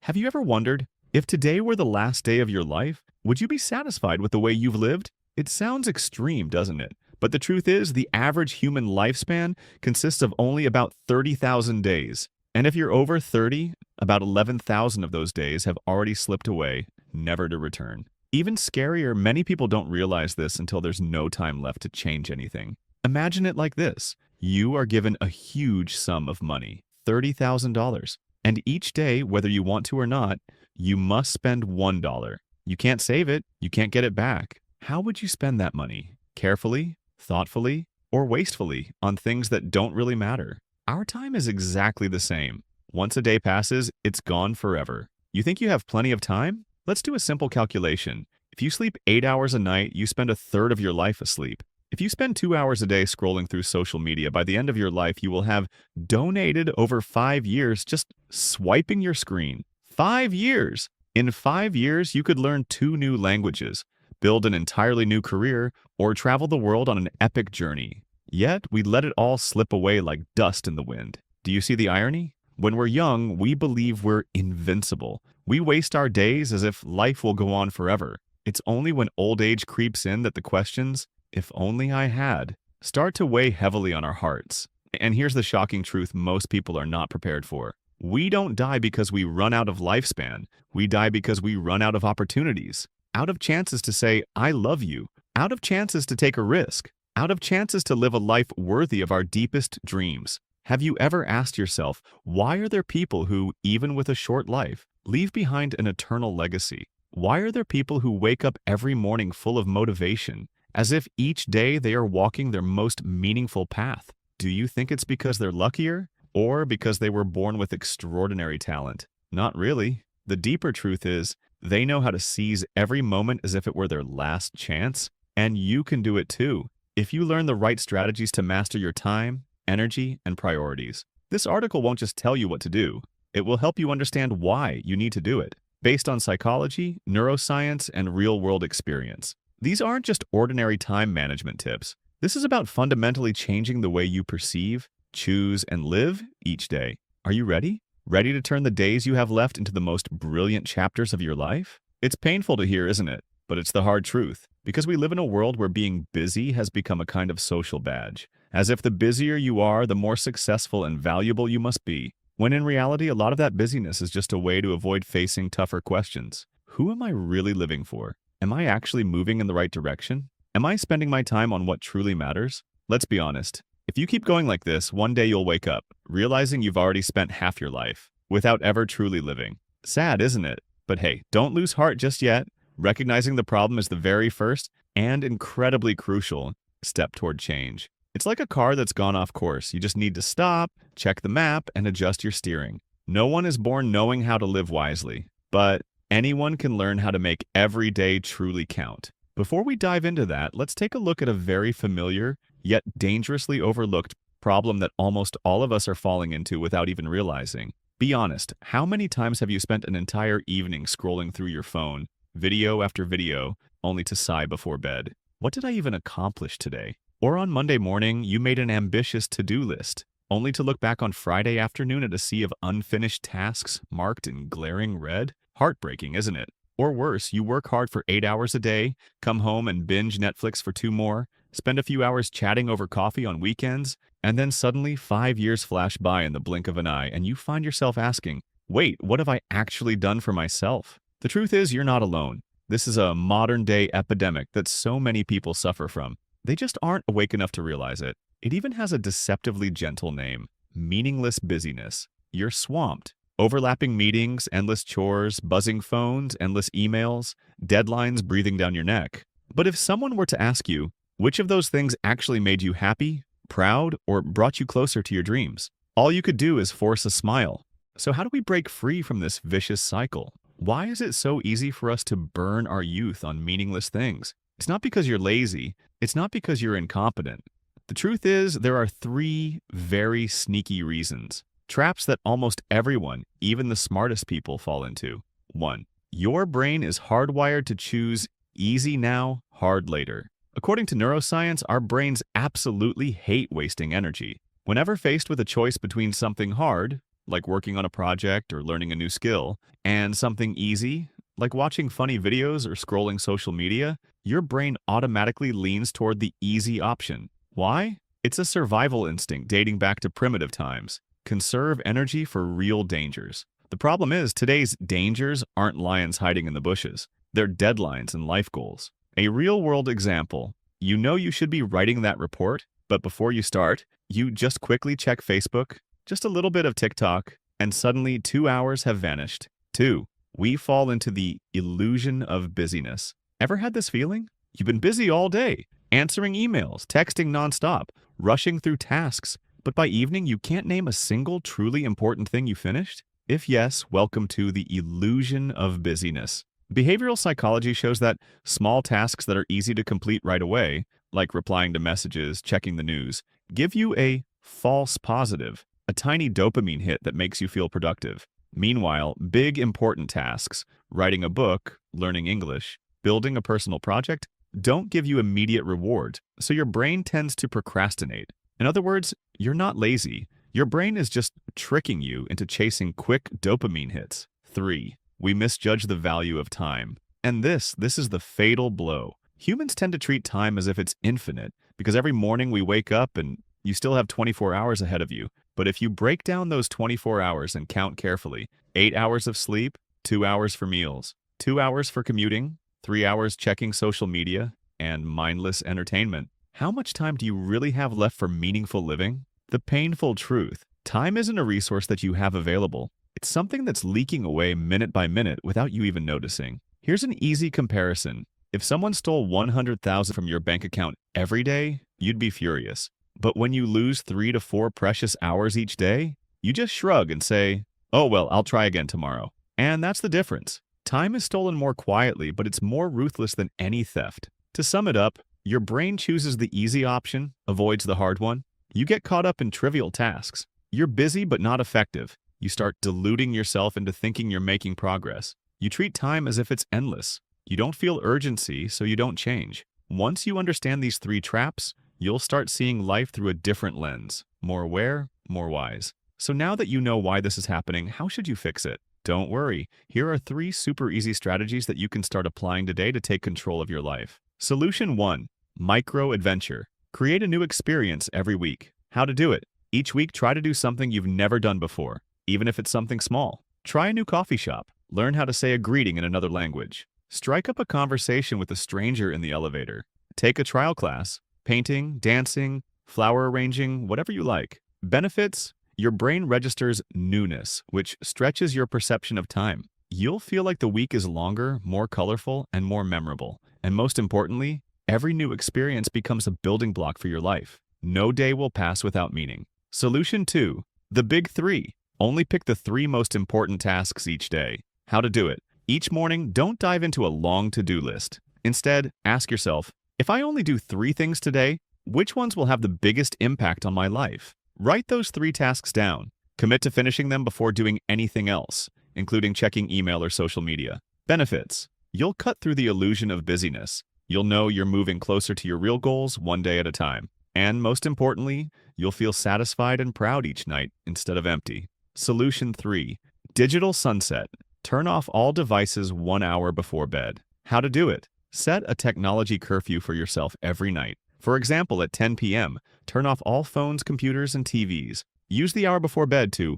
Have you ever wondered, if today were the last day of your life, would you be satisfied with the way you've lived? It sounds extreme, doesn't it? But the truth is, the average human lifespan consists of only about 30,000 days. And if you're over 30, about 11,000 of those days have already slipped away, never to return. Even scarier, many people don't realize this until there's no time left to change anything. Imagine it like this. You are given a huge sum of money, $30,000. And each day, whether you want to or not, you must spend $1. You can't save it, you can't get it back. How would you spend that money? Carefully, thoughtfully, or wastefully on things that don't really matter? Our time is exactly the same. Once a day passes, it's gone forever. You think you have plenty of time? Let's do a simple calculation. If you sleep 8 hours a night, you spend a third of your life asleep. If you spend 2 hours a day scrolling through social media, by the end of your life, you will have donated over 5 years just swiping your screen. 5 years! In 5 years, you could learn 2 new languages, build an entirely new career, or travel the world on an epic journey. Yet, we let it all slip away like dust in the wind. Do you see the irony? When we're young, we believe we're invincible. We waste our days as if life will go on forever. It's only when old age creeps in that the questions, "If only I had," start to weigh heavily on our hearts. And here's the shocking truth most people are not prepared for. We don't die because we run out of lifespan. We die because we run out of opportunities. Out of chances to say, "I love you." Out of chances to take a risk. Out of chances to live a life worthy of our deepest dreams. Have you ever asked yourself, why are there people who, even with a short life, leave behind an eternal legacy? Why are there people who wake up every morning full of motivation, as if each day they are walking their most meaningful path? Do you think it's because they're luckier, or because they were born with extraordinary talent? Not really. The deeper truth is, they know how to seize every moment as if it were their last chance, and you can do it too, if you learn the right strategies to master your time, energy, and priorities. This article won't just tell you what to do. It will help you understand why you need to do it, based on psychology, neuroscience, and real-world experience. These aren't just ordinary time management tips. This is about fundamentally changing the way you perceive, choose, and live each day. Are you ready? Ready to turn the days you have left into the most brilliant chapters of your life? It's painful to hear, isn't it? But it's the hard truth, because we live in a world where being busy has become a kind of social badge, as if the busier you are, the more successful and valuable you must be, when in reality, a lot of that busyness is just a way to avoid facing tougher questions. Who am I really living for? Am I actually moving in the right direction? Am I spending my time on what truly matters? Let's be honest. If you keep going like this, one day you'll wake up, realizing you've already spent half your life, without ever truly living. Sad, isn't it? But hey, don't lose heart just yet. Recognizing the problem is the very first, and incredibly crucial, step toward change. It's like a car that's gone off course. You just need to stop, check the map, and adjust your steering. No one is born knowing how to live wisely, but anyone can learn how to make every day truly count. Before we dive into that, let's take a look at a very familiar, yet dangerously overlooked problem that almost all of us are falling into without even realizing. Be honest, how many times have you spent an entire evening scrolling through your phone, video after video, only to sigh before bed? What did I even accomplish today? Or on Monday morning, you made an ambitious to-do list, only to look back on Friday afternoon at a sea of unfinished tasks marked in glaring red? Heartbreaking, isn't it? Or worse, you work hard for 8 hours a day, come home and binge Netflix for 2 more, spend a few hours chatting over coffee on weekends, and then suddenly 5 years flash by in the blink of an eye, and you find yourself asking, wait, what have I actually done for myself? The truth is, you're not alone. This is a modern-day epidemic that so many people suffer from. They just aren't awake enough to realize it. It even has a deceptively gentle name: meaningless busyness. You're swamped. Overlapping meetings, endless chores, buzzing phones, endless emails, deadlines breathing down your neck. But if someone were to ask you, which of those things actually made you happy, proud, or brought you closer to your dreams? All you could do is force a smile. So how do we break free from this vicious cycle? Why is it so easy for us to burn our youth on meaningless things? It's not because you're lazy. It's not because you're incompetent. The truth is, there are 3 very sneaky reasons. Traps that almost everyone, even the smartest people, fall into. 1. Your brain is hardwired to choose easy now, hard later. According to neuroscience, our brains absolutely hate wasting energy. Whenever faced with a choice between something hard, like working on a project or learning a new skill, and something easy, like watching funny videos or scrolling social media, your brain automatically leans toward the easy option. Why? It's a survival instinct dating back to primitive times. Conserve energy for real dangers. The problem is, today's dangers aren't lions hiding in the bushes. They're deadlines and life goals. A real-world example. You know you should be writing that report, but before you start, you just quickly check Facebook, just a little bit of TikTok, and suddenly 2 hours have vanished. 2. We fall into the illusion of busyness. Ever had this feeling? You've been busy all day, answering emails, texting nonstop, rushing through tasks, but by evening you can't name a single truly important thing you finished? If yes, welcome to the illusion of busyness. Behavioral psychology shows that small tasks that are easy to complete right away, like replying to messages, checking the news, give you a false positive, a tiny dopamine hit that makes you feel productive. Meanwhile, big important tasks, writing a book, learning English, building a personal project, don't give you immediate reward, so your brain tends to procrastinate. In other words, you're not lazy. Your brain is just tricking you into chasing quick dopamine hits. 3. We misjudge the value of time. And this is the fatal blow. Humans tend to treat time as if it's infinite, because every morning we wake up and you still have 24 hours ahead of you. But if you break down those 24 hours and count carefully, 8 hours of sleep, 2 hours for meals, 2 hours for commuting, 3 hours checking social media, and mindless entertainment, how much time do you really have left for meaningful living? The painful truth: time isn't a resource that you have available. It's something that's leaking away minute by minute without you even noticing. Here's an easy comparison. If someone stole 100,000 from your bank account every day, you'd be furious. But when you lose 3 to 4 precious hours each day, you just shrug and say, "Oh well, I'll try again tomorrow." And that's the difference. Time is stolen more quietly, but it's more ruthless than any theft. To sum it up, your brain chooses the easy option, avoids the hard one. You get caught up in trivial tasks. You're busy but not effective. You start deluding yourself into thinking you're making progress. You treat time as if it's endless. You don't feel urgency, so you don't change. Once you understand these 3 traps, you'll start seeing life through a different lens. More aware, more wise. So now that you know why this is happening, how should you fix it? Don't worry. Here are 3 super easy strategies that you can start applying today to take control of your life. Solution 1. Micro-adventure. Create a new experience every week. How to do it? Each week, try to do something you've never done before, even if it's something small. Try a new coffee shop. Learn how to say a greeting in another language. Strike up a conversation with a stranger in the elevator. Take a trial class. Painting, dancing, flower arranging, whatever you like. Benefits: your brain registers newness, which stretches your perception of time. You'll feel like the week is longer, more colorful, and more memorable. And most importantly, every new experience becomes a building block for your life. No day will pass without meaning. Solution 2. The Big 3. Only pick the 3 most important tasks each day. How to do it? Each morning, don't dive into a long to-do list. Instead, ask yourself, if I only do 3 things today, which ones will have the biggest impact on my life? Write those 3 tasks down. Commit to finishing them before doing anything else, including checking email or social media. Benefits: you'll cut through the illusion of busyness. You'll know you're moving closer to your real goals one day at a time. And most importantly, you'll feel satisfied and proud each night instead of empty. Solution 3. Digital sunset. Turn off all devices 1 hour before bed. How to do it? Set a technology curfew for yourself every night. For example, at 10 p.m., turn off all phones, computers, and TVs. Use the hour before bed to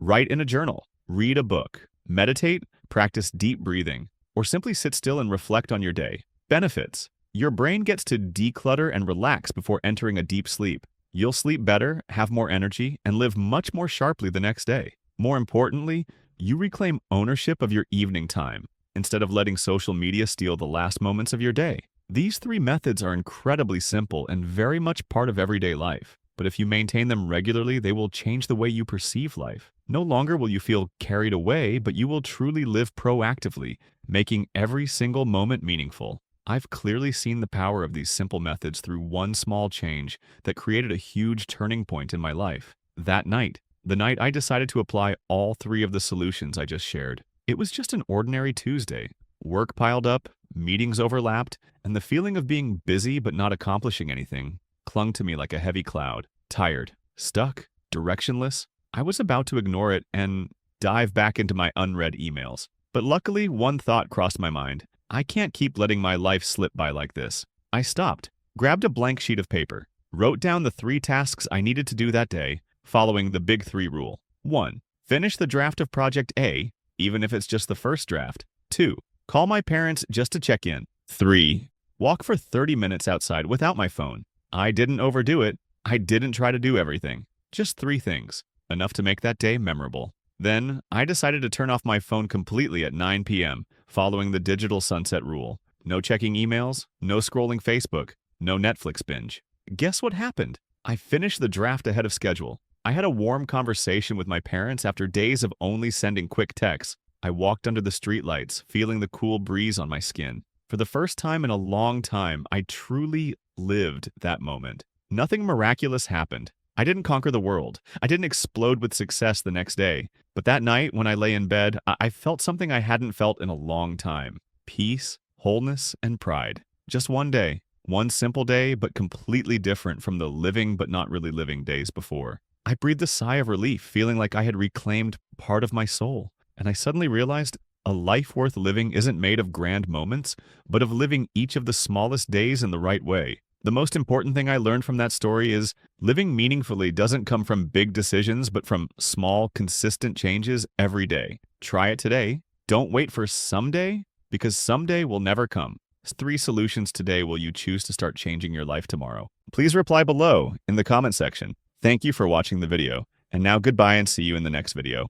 write in a journal, read a book, meditate, practice deep breathing, or simply sit still and reflect on your day. Benefits: your brain gets to declutter and relax before entering a deep sleep. You'll sleep better, have more energy, and live much more sharply the next day. More importantly, you reclaim ownership of your evening time, instead of letting social media steal the last moments of your day. These 3 methods are incredibly simple and very much part of everyday life. But if you maintain them regularly, they will change the way you perceive life. No longer will you feel carried away, but you will truly live proactively, making every single moment meaningful. I've clearly seen the power of these simple methods through one small change that created a huge turning point in my life. That night, the night I decided to apply all 3 of the solutions I just shared. It was just an ordinary Tuesday. Work piled up, meetings overlapped, and the feeling of being busy but not accomplishing anything clung to me like a heavy cloud. Tired, stuck, directionless, I was about to ignore it and dive back into my unread emails. But luckily, one thought crossed my mind. I can't keep letting my life slip by like this. I stopped, grabbed a blank sheet of paper, wrote down the 3 tasks I needed to do that day, following the Big 3 rule. 1. Finish the draft of Project A, even if it's just the first draft. 2. Call my parents just to check in. 3. Walk for 30 minutes outside without my phone. I didn't overdo it. I didn't try to do everything. Just 3 things, enough to make that day memorable. Then, I decided to turn off my phone completely at 9 p.m., following the digital sunset rule. No checking emails, no scrolling Facebook, no Netflix binge. Guess what happened? I finished the draft ahead of schedule. I had a warm conversation with my parents after days of only sending quick texts. I walked under the streetlights, feeling the cool breeze on my skin. For the first time in a long time, I truly lived that moment. Nothing miraculous happened. I didn't conquer the world. I didn't explode with success the next day. But that night, when I lay in bed, I felt something I hadn't felt in a long time. Peace, wholeness, and pride. Just one day. One simple day, but completely different from the living but not really living days before. I breathed a sigh of relief, feeling like I had reclaimed part of my soul. And I suddenly realized a life worth living isn't made of grand moments, but of living each of the smallest days in the right way. The most important thing I learned from that story is living meaningfully doesn't come from big decisions, but from small, consistent changes every day. Try it today. Don't wait for someday, because someday will never come. 3 solutions today will you choose to start changing your life tomorrow. Please reply below in the comment section. Thank you for watching the video. And now goodbye and see you in the next video.